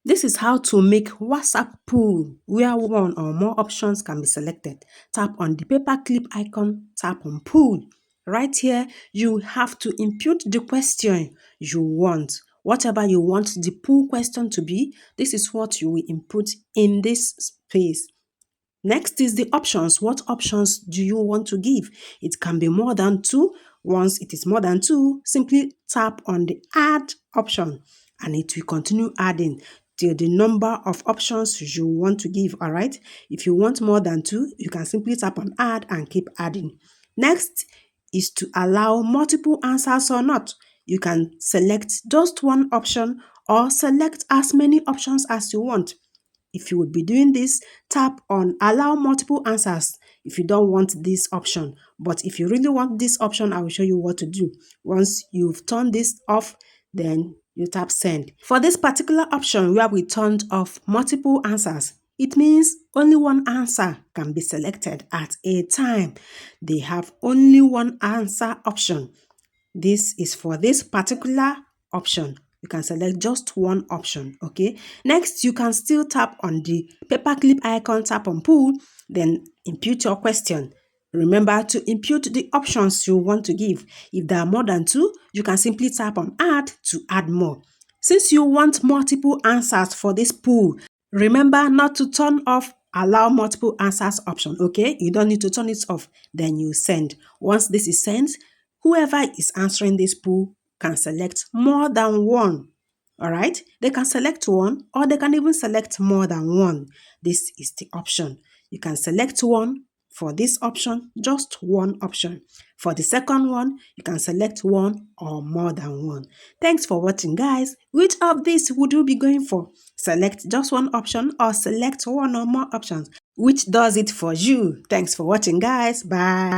This is how to make WhatsApp pool where one or more options can be selected. Tap on the paperclip icon, tap on pool. Right here, you have to input the question you want. Whatever you want the pool question to be, this is what you will input in this space. Next is the options. What options do you want to give? It can be more than two. Once it is more than two, simply tap on the add option and it will continue adding till the number of options you want to give, all right? If you want more than two, you can simply tap on add and keep adding. Next is to allow multiple answers or not. You can select just one option or select as many options as you want. If you would be doing this, tap on allow multiple answers if you don't want this option. But if you really want this option, I will show you what to do. Once you've turned this off, then you tap send. For this particular option where we turned off multiple answers, it means only one answer can be selected at a time. They have only one answer option. This is for this particular option. You can select just one option, okay? Next, you can still tap on the paperclip icon, tap on pool, then input your question. Remember to input the options you want to give. If there are more than two, you can simply tap on add to add more. Since you want multiple answers for this pool, remember not to turn off allow multiple answers option, okay? You don't need to turn it off. Then you send. Once this is sent, whoever is answering this pool can select more than one. All right, they can select one or they can even select more than one. This is the option. You can select one for this option, just one option. For the second one, you can select one or more than one. Thanks for watching, guys. Which of these would you be going for? Select just one option or select one or more options? Which does it for you? Thanks for watching, guys. Bye.